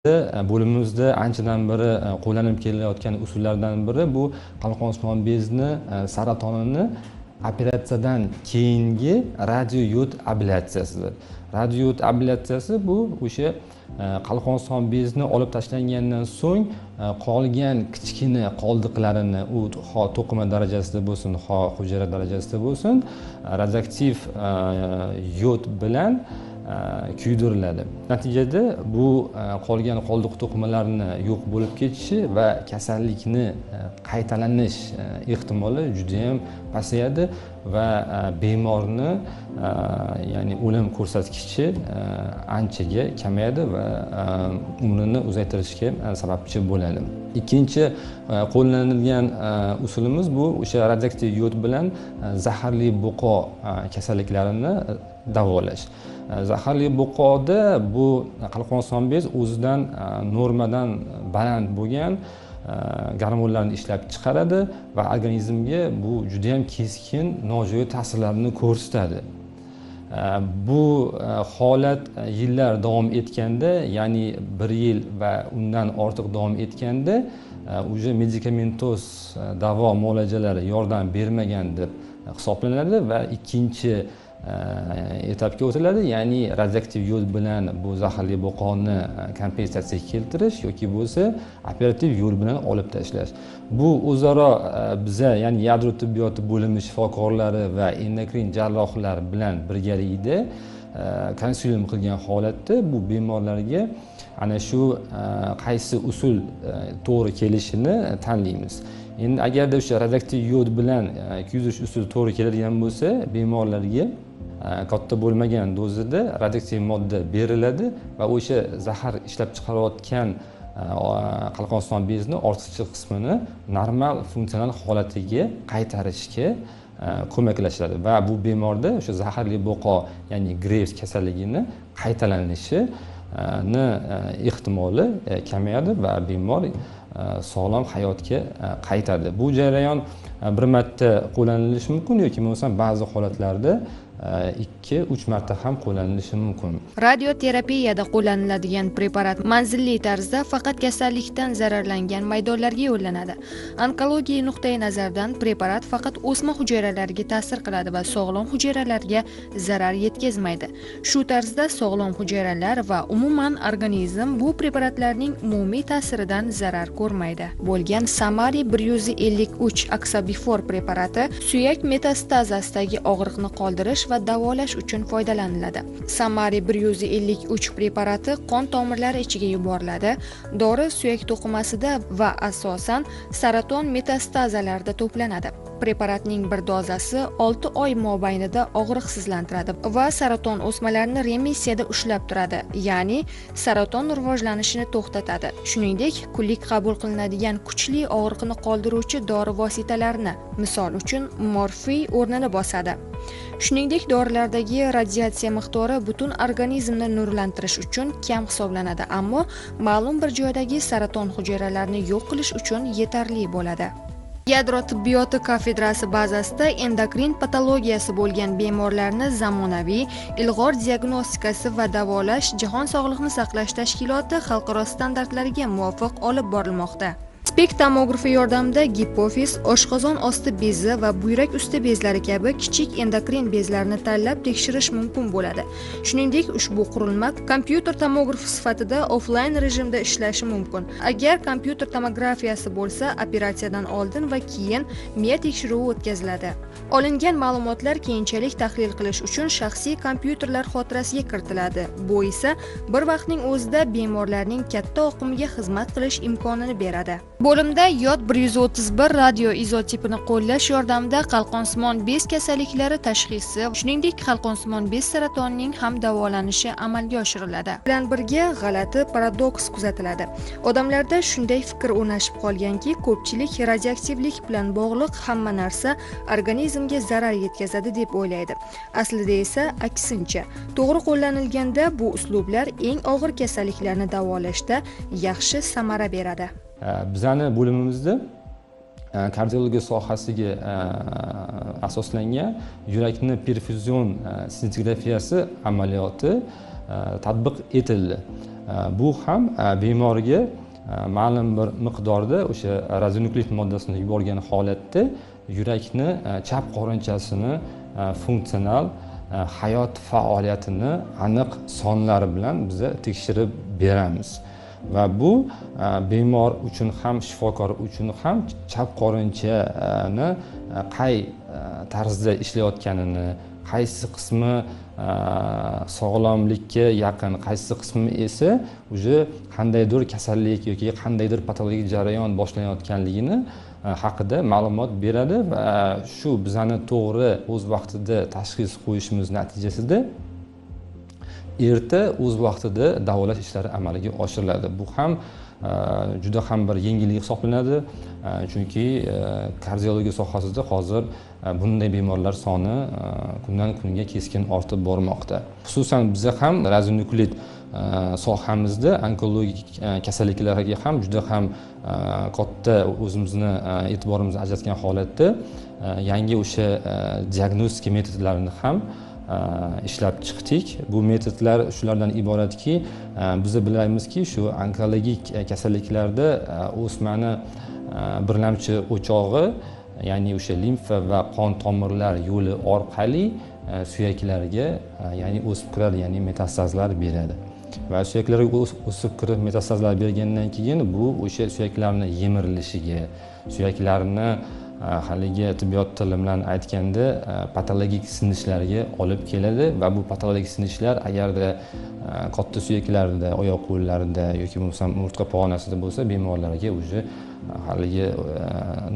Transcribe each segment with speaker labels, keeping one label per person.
Speaker 1: Bo'limimizda anchadan beri qo'llanib kelayotgan usullardan biri bu qalqonsimon bezni saratonini operatsiyadan keyingi radioyod ablatsiyasidir. Radioyod ablatsiyasi bu o'sha qalqonsimon bezni olib tashlangandan so'ng qolgan kichkina qoldiqlarini u ho to'qima darajasida bo'lsin, ho hujayra darajasida bo'lsin, radioaktiv yod bilan kuydiriladi. Natijada bu qolgan qoldiq to'qimalarni yo'q bo'lib ketishi va kasallikni qaytalanish ehtimoli juda ham pasayadi va bemorni ya'ni o'lim ko'rsatkichi anchaga kamayadi va umrini uzaytirishga sababchi bo'ladi. Ikkinchi qo'llanilgan usulimiz bu o'sha radioaktiv yod bilan zaharli buqo kasalliklarini davolash. Zaharli buqoda bu qalqonsimon bez o'zidan normadan baland bo'lgan gormonlarni ishlab chiqaradi va organizmga bu juda ham keskin nojo'ya ta'sirlarni ko'rsatadi. Bu holat yillar davom etganda, ya'ni 1 yil va undan ortiq davom etganda уже medikamentoz davo muolajalari yordam bermagan deb hisoblanadi va ikkinchi etapga o'tiladi, ya'ni radioaktiv yod bilan bu zaharli buqoni kompensatsiyaga keltirish yoki bo'lsa operativ yo'l bilan olib tashlash. Bu o'zaro biza, ya'ni yadro tibbiyoti bo'limi shifokorlari va endokrin jarrohlar bilan birgalikda konsilyum qilgan holatda bu bemorlarga ana shu qaysi usul to'g'ri kelishini tanlaymiz. Endi agarda o'sha radioaktiv yod bilan kuydirish usuli to'g'ri keladigan bo'lsa, bemorlarga katta bo'lmagan dozada radioaktiv modda beriladi va o'sha zahar ishlab chiqarayotgan qalqonsimon bezni ortiqcha qismini normal funksional holatiga qaytarishga ko'maklashadi va bu bemorda o'sha zaharli buqo, ya'ni Graves kasalligini qaytalanishi ehtimoli kamayadi va bemor sog'lom hayotga qaytadi. Bu jarayon bir marta qo'llanilishi mumkin yoki bo'lmasa ba'zi holatlarda 2-3 marta ham qo'llanilishi mumkin.
Speaker 2: Radioterapiyada qo'llaniladigan preparat manzilli tarzda faqat kasallikdan zararlangan maydonlarga yo'llanadi. Onkologiya nuqtai nazaridan preparat faqat o'sma hujayralariga ta'sir qiladi va sog'lom hujayralarga zarar yetkazmaydi. Shu tarzda sog'lom hujayralar va umuman organizm bu preparatlarning umumiy ta'siridan zarar ko'rmaydi. Bo'lgan Samari 153 Oxabifor preparati suyak metastazasidagi og'riqni qoldirish va davolash uchun foydalaniladi. Samari 153 preparati qon tomirlari ichiga yuboriladi. Dori suyak to'qimasida va asosan saraton metastazalarida to'planadi. Preparatning bir dozasi 6 oy mobaynida og'riqsizlantiradi va saraton o'smalarini remissiyada ushlab turadi, ya'ni saraton rivojlanishini to'xtatadi. Shuningdek, kunlik qabul qilinadigan kuchli og'riqni qoldiruvchi dori vositalarini, misol uchun morfiy o'rnini bosadi. Shuningdek, dorilardagi radiatsiya miqdori butun organizmni nurlantirish uchun kam hisoblanadi, ammo ma'lum bir joydagi saraton hujayralarini yo'q qilish uchun yetarli bo'ladi. Yadro tibbiyoti kafedrasi bazasida endokrin patologiyasi bo'lgan bemorlarni zamonaviy ilg'or diagnostikasi va davolash Jahon sog'liqni saqlash tashkiloti xalqaro standartlariga muvofiq olib borilmoqda. Spektomografi yordamida gipofiz, oshqozon osti bezi va buyrak usti bezlari kabi kichik endokrin bezlarni tanlab tekshirish mumkin bo'ladi. Shuningdek, ushbu qurilma kompyuter tomografi sifatida offline rejimda ishlashi mumkin. Agar kompyuter tomografiyasi bo'lsa, operatsiyadan oldin va keyin miya tekshiruvi o'tkaziladi. Olingan ma'lumotlar keyinchalik tahlil qilish uchun shaxsiy kompyuterlar xotirasiga kiritiladi. Bu esa bir vaqtning o'zida bemorlarning katta oqimiga xizmat qilish imkonini beradi. Bo'limda yod 131 radio izotipini qo'llash yordamida qalqonsimon bez kasalliklari tashxisi, shuningdek qalqonsimon bez saratonining ham davolanishi amalga oshiriladi. Bilan birga g'alati paradoks kuzatiladi. Odamlarda shunday fikr o'rnashib qolganki, ko'pchilik radioaktivlik bilan bog'liq hamma narsa organizmga zarar yetkazadi deb o'ylaydi. Aslida esa aksincha, to'g'ri qo'llanilganda bu uslublar eng og'ir kasalliklarni davolashda yaxshi samara beradi.
Speaker 1: Bizani bo'limimizda kardiologiya sohasiga asoslangan yurakni perfuzion scintigrafiyasi amaliyoti tatbiq etildi. Bu ham bemorga ma'lum bir miqdorda o'sha radionukleid moddasini yuborgan holatda yurakni chap qorinchasini funksional hayot faoliyatini aniq sonlari bilan biza tekshirib beramiz. Va bu bemor uchun ham shifokor uchun ham chap qorinchani qay tarzda ishlayotganini, qaysi qismi sog'lomlikka yaqin, qaysi qismi esa уже qandaydir kasallik yoki qandaydir patologik jarayon boshlanayotganligini haqida ma'lumot beradi va shu bizani to'g'ri o'z vaqtida tashxis qo'yishimiz natijasida erta o'z vaqtida davolash ishlari amalga oshiriladi. Bu ham juda ham bir yengillik hisoblanadi, chunki kardiologiya sohasida hozir bunday bemorlar soni kundan kunga keskin ortib bormoqda. Xususan biza ham radionukleid sohamizda onkologik kasalliklarga ham juda ham katta o'zimizni e'tiborimizni ajratgan holatda yangi o'sha diagnostika metodlarini ham ishlab chiqdik. Bu metodlar shulardan iboratki, biz bilamizki, shu onkologik kasalliklarda o'smani birlamchi o'chog'i, ya'ni o'sha limfa va qon tomirlar yo'li orqali suyaklarga, ya'ni o'sib kiradi, ya'ni metastazlar beradi. Va suyaklarga o'sib kirib metastazlar bergandan keyin bu o'sha suyaklarning yemirilishiga, suyaklarni haligi tibbiyot tili bilan aytganda patologik sinishlarga olib keladi va bu patologik sinishlar agarda katta suyaklarda, oyoq qo'llarida yoki bo'lmasam umurtqa pog'onasida bo'lsa, bemorlarga уже haligi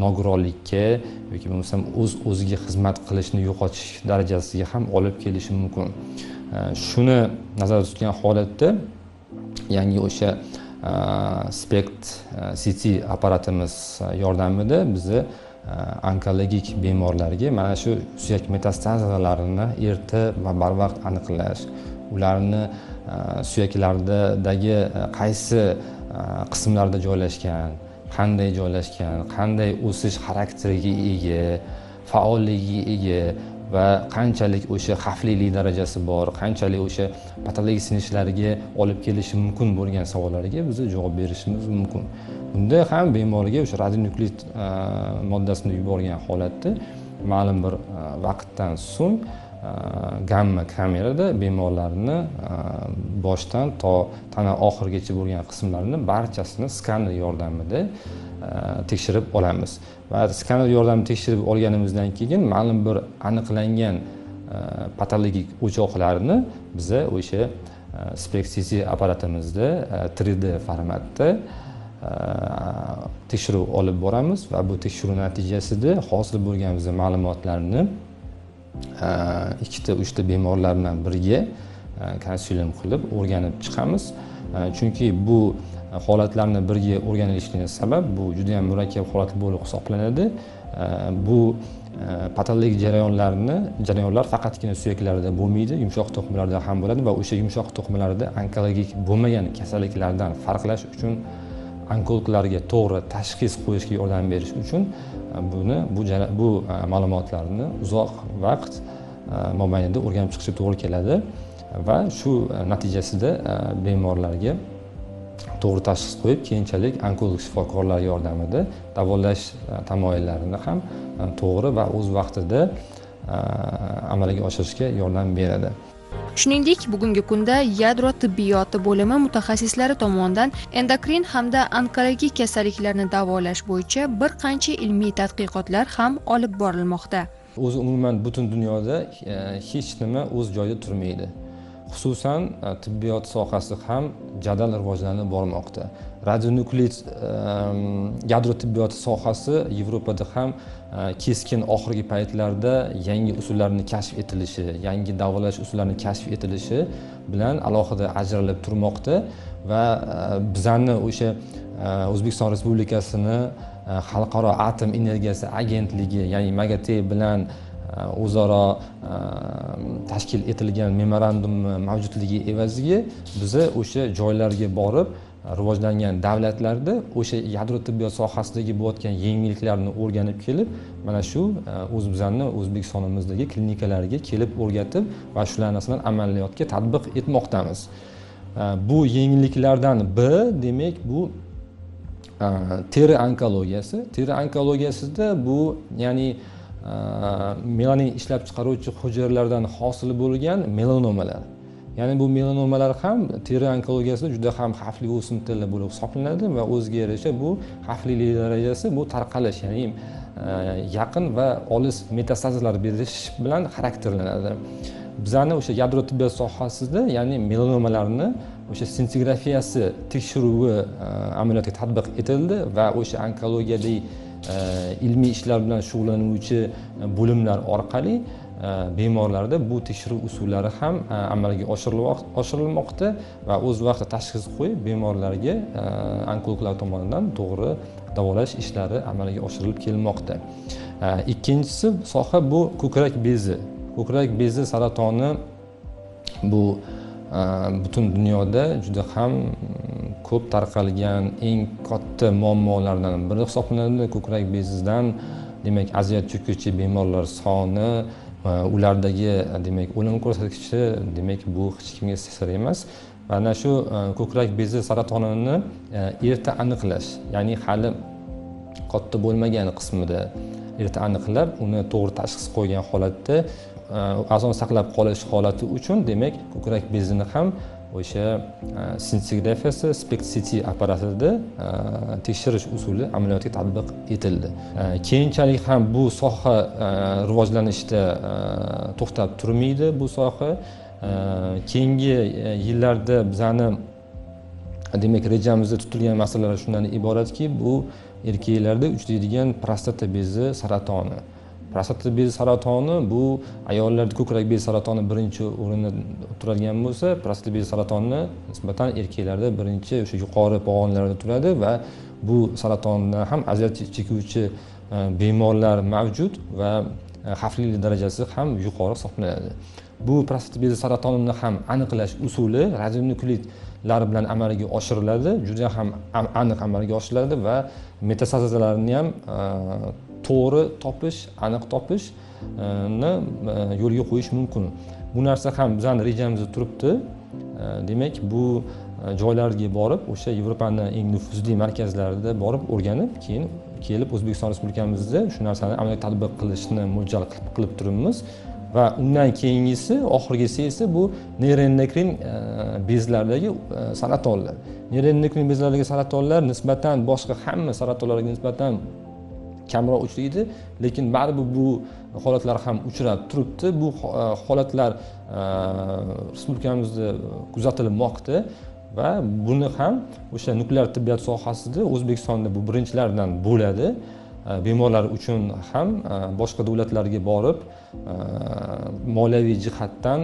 Speaker 1: nogironlikka yoki bo'lmasam o'ziga xizmat qilishni yo'qotish darajasiga ham olib kelishi mumkin. Shuni nazarda tutgan holatda yangi o'sha SPECT CT apparatimiz yordamida bizni onkologik bemorlarga mana shu suyak metastazalarini erta va barvaqt aniqlash, ularni suyaklaridagi qaysi qismlarda joylashgan, qanday joylashgan, qanday o'sish xarakteriga ega, faolligiga ega va qanchalik o'sha xavflilik darajasi bor, qanchalik o'sha patologik sinishlarga olib kelishi mumkin bo'lgan savollarga biz javob berishimiz mumkin. Bunda ham bemorga o'sha radionukleid moddasini yuborgan holatda ma'lum bir vaqtdan so'ng gamma kamerada bemorlarni boshdan to tana oxirigacha bo'lgan qismlarini barchasini skaner yordamida tekshirib olamiz. Va skaner yordamida tekshirib olganimizdan keyin ma'lum bir aniqlangan patologik o'choqlarni biza o'sha SPECT CT apparatimizda 3D formatda tekshiruv olib boramiz va bu tekshiruv natijasida hosil bo'lgan bizning ma'lumotlarni ikkita uchta bemorlar bilan birga konsilyum qilib o'rganib chiqamiz. Chunki bu holatlarni birga o'rganilishini sabab bu juda ham murakkab holat bo'lib hisoblanadi. Bu patologik jarayonlar faqatgina suyaklarda bo'lmaydi, yumshoq to'qimalarda ham bo'ladi va o'sha yumshoq to'qimalarda onkologik bo'lmagan kasalliklardan farqlash uchun onkologlarga to'g'ri tashxis qo'yishga yordam berish uchun bu ma'lumotlarni uzoq vaqt mobaynida o'rganib chiqishga to'g'ri keladi va shu natijasida bemorlarga to'g'ri tashxis qo'yib, keyinchalik onkolog shifokorlar yordamida davolash tamoyillarini ham to'g'ri va o'z vaqtida amalga oshirishga yordam beradi.
Speaker 2: Shuningdek, bugungi kunda yadro tibbiyoti bo'limi mutaxassislari tomonidan endokrin hamda onkologik kasalliklarni davolash bo'yicha bir qancha ilmiy tadqiqotlar ham olib borilmoqda.
Speaker 1: O'zi umuman butun dunyoda hech nima o'z joyida turmaydi. Xususan tibbiyot sohasi ham jadal rivojlanib bormoqda. Radionukleid yadro tibbiyoti sohasi Yevropada ham keskin oxirgi paytlarda yangi usullarning kashf etilishi, yangi davolash usullarining kashf etilishi bilan alohida ajralib turmoqda va bizani o'sha O'zbekiston Respublikasini Xalqaro atom energiyasi agentligi, ya'ni MAGATE bilan o'zaro tashkil etilgan memorandum mavjudligi evaziga biz o'sha joylarga borib rivojlangan davlatlarda o'sha yadro tibbiyot sohasidagi bo'layotgan yangiliklarni o'rganib kelib, mana shu O'zbekistonimizdagi klinikalarga kelib o'rgatib va shular narsalarni amaliyotga tatbiq etmoqdamiz. Bu yengilliklardan biri demak bu teri onkologiyasi. Teri onkologiyasida bu ya'ni melanin ishlab chiqaruvchi hujayralardan hosil bo'lgan melanomalar. Ya'ni bu melanomalar ham teri onkologiyasida juda ham xavfli o'simtalar bo'lib hisoblanadi va o'ziga yarasha bu xavflilik darajasi bu tarqalish, ya'ni yaqin va olis metastazlar berish bilan xarakterlanadi. Bizani o'sha yadro tibbiyot sohasida, ya'ni melanomalarni o'sha ssensigrafiyasi tekshiruvi amaliyotga tatbiq etildi va o'sha onkologiyadagi ilmiy ishlar bilan shug'ullanuvchi bo'limlar orqali bemorlarda bu tekshiruv usullari ham amalga oshirilmoqda va o'z vaqtida tashxis qo'yib bemorlarga onkologlar tomonidan to'g'ri davolash ishlari amalga oshirilib kelmoqda. Ikkinchisi soha bu ko'krak bezi. Ko'krak bezi saratoni bu butun dunyoda juda ham ko'p tarqalgan eng katta muammolardan biri hisoblanadi. Ko'krak bezidan demak aziyat chekuvchi bemorlar soni, ulardagi demak o'lim ko'rsatkichi demak bu hech kimga sir emas. Mana shu ko'krak bezi saratonini erta aniqlash, ya'ni hali katta bo'lmagan qismida erta aniqlab, uni to'g'ri tashxis qo'ygan holatda azon saqlab qolish holati uchun demak ko'krak bezini ham o'sha ssensigrafiyasi SPECT-CT apparatida tekshirish usuli amaliyotga tatbiq etildi. Keyinchalik ham bu soha rivojlanishda to'xtab turmaydi. Bu soha keyingi yillarda bizani demak rejamizda tutilgan masalalar shundan iboratki, bu erkaklarda uchraydigan prostata bezi saratoni. Prostata bezi saratoni bu ayollarda ko'krak bezi saratoni birinchi o'rinda turadigan bo'lsa, prostata bezi saratoni nisbatan erkaklarda birinchi o'sha yuqori pog'onlarda turadi va bu saratondan ham aziyat chekuvchi bemorlar mavjud va xavflilik darajasi ham yuqori hisoblanadi. Bu prostata bezi saratonini ham aniqlash usuli radionukleidlar bilan amalga oshiriladi, juda ham aniq amalga oshiriladi va metastazlarni ham to'g'ri topish, aniq topishni yo'lga qo'yish mumkin. Bu narsa ham bizning rejamizda turibdi. Demak, bu joylarga borib, o'sha Yevropaning eng nufuzli markazlarida borib o'rganib, keyin kelib O'zbekiston Respublikamizda shu narsani amalga tatbiq qilishni mo'ljal qilib turibmiz. Va undan keyingisi, oxirgisi esa bu neyroendokrin bezlardagi saratonlar. Neyroendokrin bezlardagi saratonlar nisbatan boshqa hamma saratonlarga nisbatan kamroq uchraydi, lekin baribir bu holatlar ham uchrab turibdi. Bu holatlar respublikamizda kuzatilmoqda va buni ham o'sha nuklear tibbiyot sohasida O'zbekistonda bu birinchilardan bo'ladi. Bemorlar uchun ham boshqa davlatlarga borib moliyaviy jihatdan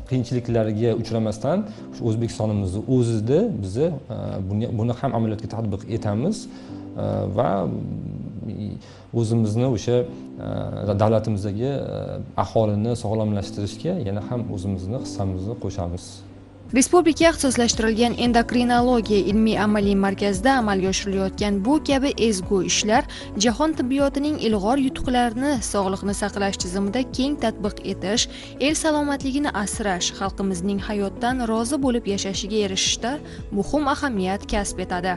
Speaker 1: qiyinchiliklarga uchramasdan shu O'zbekistonimizning o'zida biz buni ham amaliyotga tatbiq etamiz va o'zimizni o'sha davlatimizdagi aholini sog'lomlashtirishga yana ham o'zimizni hissamizni qo'shamiz.
Speaker 2: Respublika ixtisoslashtirilgan endokrinologiya ilmiy-amaliy markazida amalga oshirilayotgan bu kabi ezgu ishlar jahon tibbiyotining ilg'or yutuqlarini sog'liqni saqlash tizimida keng tatbiq etish, el salomatligini asrash, xalqimizning hayotdan rozi bo'lib yashashiga erishishda muhim ahamiyat kasb etadi.